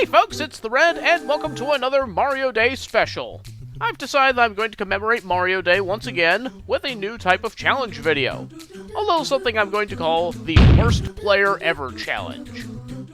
Hey folks, it's the Red, and welcome to another Mario Day special. I've decided I'm going to commemorate Mario Day once again with a new type of challenge video. A little something I'm going to call the Worst Player Ever Challenge.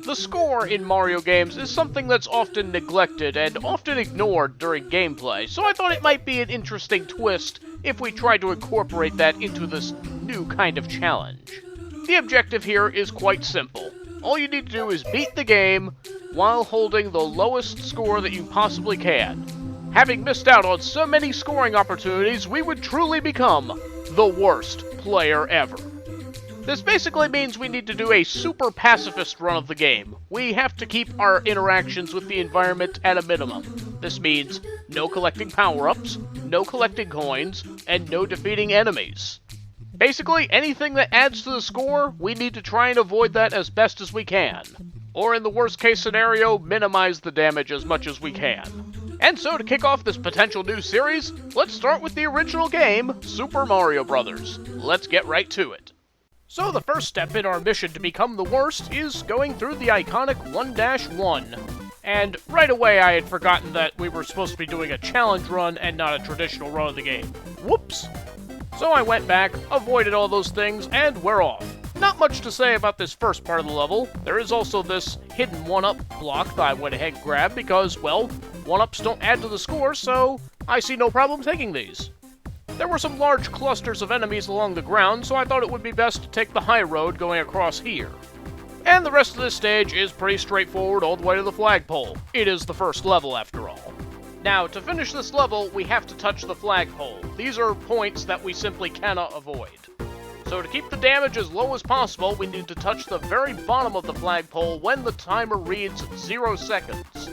The score in Mario games is something that's often neglected and often ignored during gameplay, so I thought it might be an interesting twist if we tried to incorporate that into this new kind of challenge. The objective here is quite simple. All you need to do is beat the game while holding the lowest score that you possibly can. Having missed out on so many scoring opportunities, we would truly become the worst player ever. This basically means we need to do a super pacifist run of the game. We have to keep our interactions with the environment at a minimum. This means no collecting power-ups, no collecting coins, and no defeating enemies. Basically, anything that adds to the score, we need to try and avoid that as best as we can. Or in the worst case scenario, minimize the damage as much as we can. And so to kick off this potential new series, let's start with the original game, Super Mario Bros. Let's get right to it. So the first step in our mission to become the worst is going through the iconic 1-1. And right away I had forgotten that we were supposed to be doing a challenge run and not a traditional run of the game. Whoops! So I went back, avoided all those things, and we're off. Not much to say about this first part of the level. There is also this hidden 1-up block that I went ahead and grabbed because, well, 1-ups don't add to the score, so I see no problem taking these. There were some large clusters of enemies along the ground, so I thought it would be best to take the high road going across here. And the rest of this stage is pretty straightforward all the way to the flagpole. It is the first level after all. Now, to finish this level, we have to touch the flagpole. These are points that we simply cannot avoid. So to keep the damage as low as possible, we need to touch the very bottom of the flagpole when the timer reads 0 seconds.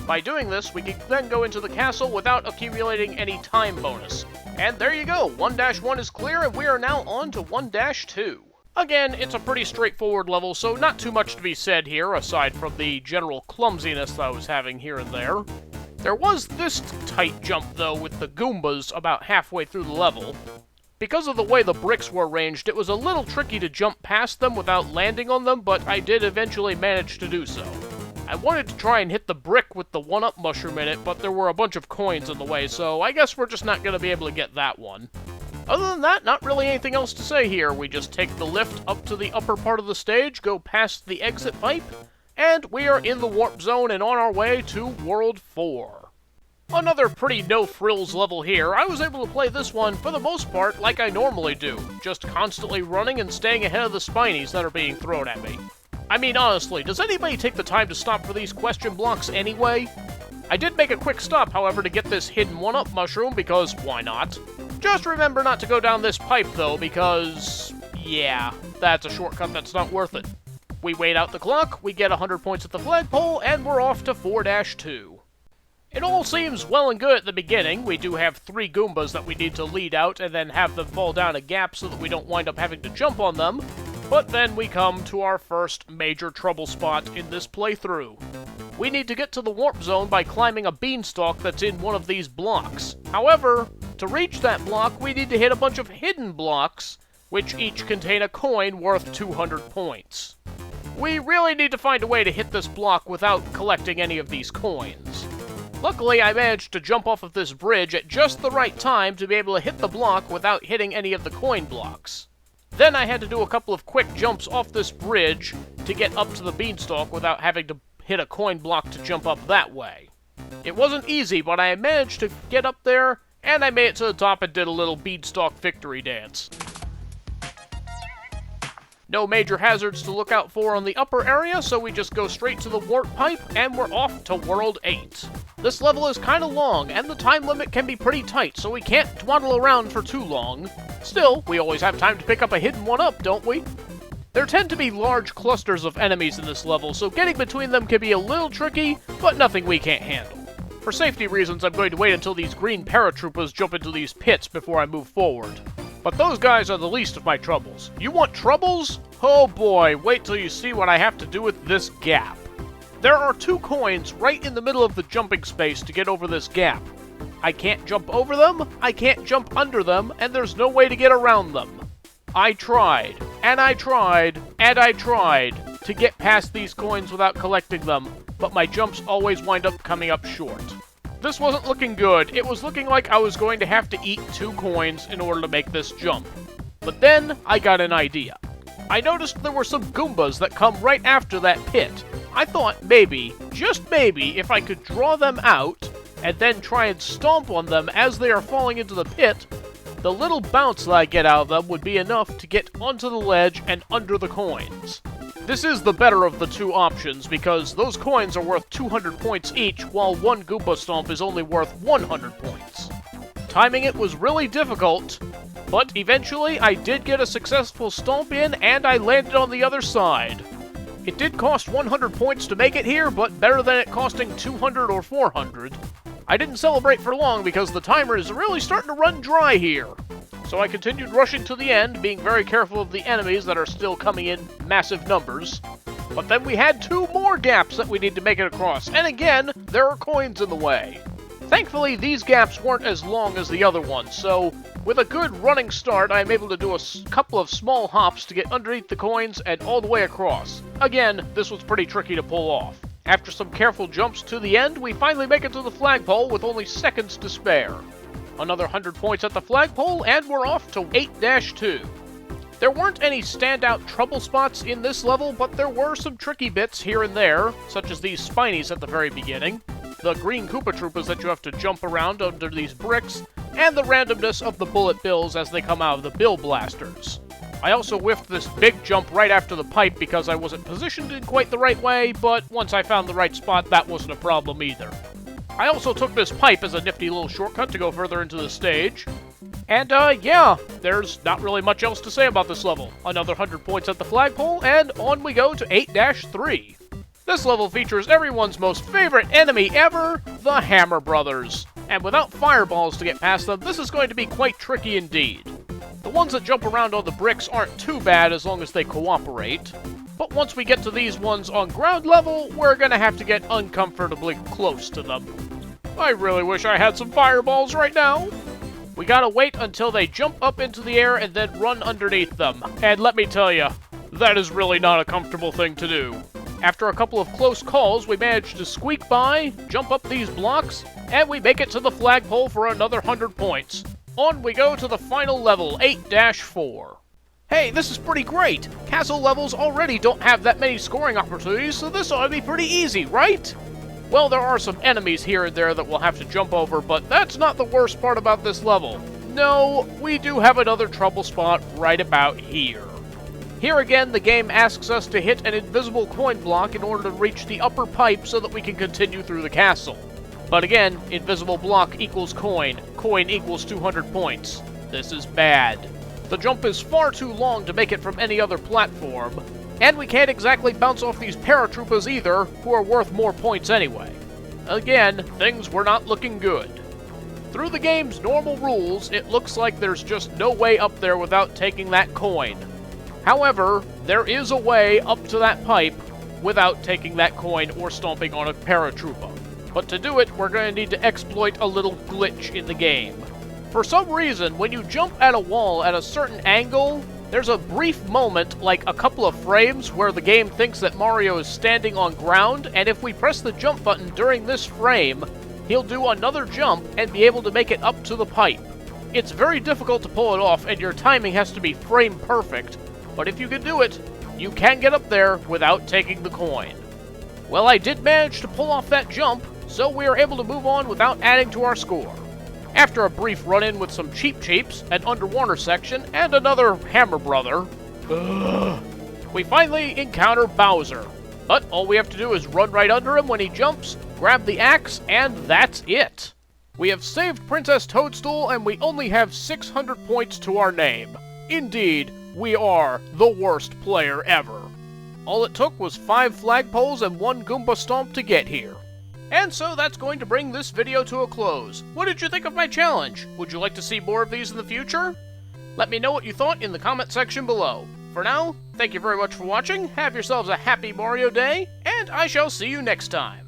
By doing this, we can then go into the castle without accumulating any time bonus. And there you go, 1-1 is clear, and we are now on to 1-2. Again, it's a pretty straightforward level, so not too much to be said here, aside from the general clumsiness that I was having here and there. There was this tight jump, though, with the Goombas about halfway through the level. Because of the way the bricks were arranged, it was a little tricky to jump past them without landing on them, but I did eventually manage to do so. I wanted to try and hit the brick with the 1-up mushroom in it, but there were a bunch of coins in the way, so I guess we're just not going to be able to get that one. Other than that, not really anything else to say here. We just take the lift up to the upper part of the stage, go past the exit pipe, and we are in the warp zone and on our way to World 4. Another pretty no-frills level here. I was able to play this one, for the most part, like I normally do, just constantly running and staying ahead of the Spinies that are being thrown at me. I mean, honestly, does anybody take the time to stop for these question blocks anyway? I did make a quick stop, however, to get this hidden 1-up mushroom, because why not? Just remember not to go down this pipe, though, because, yeah, that's a shortcut that's not worth it. We wait out the clock, we get 100 points at the flagpole, and we're off to 4-2. It all seems well and good at the beginning. We do have 3 Goombas that we need to lead out and then have them fall down a gap so that we don't wind up having to jump on them. But then we come to our first major trouble spot in this playthrough. We need to get to the warp zone by climbing a beanstalk that's in one of these blocks. However, to reach that block, we need to hit a bunch of hidden blocks, which each contain a coin worth 200 points. We really need to find a way to hit this block without collecting any of these coins. Luckily, I managed to jump off of this bridge at just the right time to be able to hit the block without hitting any of the coin blocks. Then I had to do a couple of quick jumps off this bridge to get up to the beanstalk without having to hit a coin block to jump up that way. It wasn't easy, but I managed to get up there, and I made it to the top and did a little beanstalk victory dance. No major hazards to look out for on the upper area, so we just go straight to the warp pipe, and we're off to World 8. This level is kinda long, and the time limit can be pretty tight, so we can't dawdle around for too long. Still, we always have time to pick up a hidden 1-up, don't we? There tend to be large clusters of enemies in this level, so getting between them can be a little tricky, but nothing we can't handle. For safety reasons, I'm going to wait until these green paratroopers jump into these pits before I move forward. But those guys are the least of my troubles. You want troubles? Oh boy, wait till you see what I have to do with this gap. There are 2 coins right in the middle of the jumping space to get over this gap. I can't jump over them, I can't jump under them, and there's no way to get around them. I tried, and I tried, and I tried to get past these coins without collecting them, but my jumps always wind up coming up short. This wasn't looking good. It was looking like I was going to have to eat 2 coins in order to make this jump. But then, I got an idea. I noticed there were some Goombas that come right after that pit. I thought maybe, just maybe, if I could draw them out, and then try and stomp on them as they are falling into the pit, the little bounce that I get out of them would be enough to get onto the ledge and under the coins. This is the better of the 2 options, because those coins are worth 200 points each, while 1 Goomba Stomp is only worth 100 points. Timing it was really difficult, but eventually I did get a successful stomp in, and I landed on the other side. It did cost 100 points to make it here, but better than it costing 200 or 400. I didn't celebrate for long because the timer is really starting to run dry here. So I continued rushing to the end, being very careful of the enemies that are still coming in massive numbers. But then we had 2 more gaps that we need to make it across, and again, there are coins in the way. Thankfully, these gaps weren't as long as the other ones, so with a good running start, I'm able to do a couple of small hops to get underneath the coins and all the way across. Again, this was pretty tricky to pull off. After some careful jumps to the end, we finally make it to the flagpole with only seconds to spare. Another 100 points at the flagpole, and we're off to 8-2. There weren't any standout trouble spots in this level, but there were some tricky bits here and there, such as these Spinies at the very beginning, the green Koopa Troopas that you have to jump around under these bricks, and the randomness of the bullet bills as they come out of the bill blasters. I also whiffed this big jump right after the pipe because I wasn't positioned in quite the right way, but once I found the right spot, that wasn't a problem either. I also took this pipe as a nifty little shortcut to go further into the stage. And, yeah, there's not really much else to say about this level. Another 100 points at the flagpole, and on we go to 8-3. This level features everyone's most favorite enemy ever, the Hammer Brothers. And without fireballs to get past them, this is going to be quite tricky indeed. The ones that jump around on the bricks aren't too bad as long as they cooperate. But once we get to these ones on ground level, we're gonna have to get uncomfortably close to them. I really wish I had some fireballs right now. We gotta wait until they jump up into the air and then run underneath them. And let me tell you, that is really not a comfortable thing to do. After a couple of close calls, we manage to squeak by, jump up these blocks, and we make it to the flagpole for another 100 points. On we go to the final level, 8-4. Hey, this is pretty great! Castle levels already don't have that many scoring opportunities, so this ought to be pretty easy, right? Well, there are some enemies here and there that we'll have to jump over, but that's not the worst part about this level. No, we do have another trouble spot right about here. Here again, the game asks us to hit an invisible coin block in order to reach the upper pipe so that we can continue through the castle. But again, invisible block equals coin. Coin equals 200 points. This is bad. The jump is far too long to make it from any other platform, and we can't exactly bounce off these paratroopers either, who are worth more points anyway. Again, things were not looking good. Through the game's normal rules, it looks like there's just no way up there without taking that coin. However, there is a way up to that pipe without taking that coin or stomping on a paratrooper. But to do it, we're going to need to exploit a little glitch in the game. For some reason, when you jump at a wall at a certain angle, there's a brief moment, like a couple of frames, where the game thinks that Mario is standing on ground, and if we press the jump button during this frame, he'll do another jump and be able to make it up to the pipe. It's very difficult to pull it off, and your timing has to be frame perfect, but if you can do it, you can get up there without taking the coin. Well, I did manage to pull off that jump, so we are able to move on without adding to our score. After a brief run-in with some Cheep Cheeps, an underwater section, and another Hammer Brother, we finally encounter Bowser. But all we have to do is run right under him when he jumps, grab the axe, and that's it. We have saved Princess Toadstool, and we only have 600 points to our name. Indeed, we are the worst player ever. All it took was 5 flagpoles and 1 Goomba Stomp to get here. And so that's going to bring this video to a close. What did you think of my challenge? Would you like to see more of these in the future? Let me know what you thought in the comment section below. For now, thank you very much for watching, have yourselves a happy Mario Day, and I shall see you next time.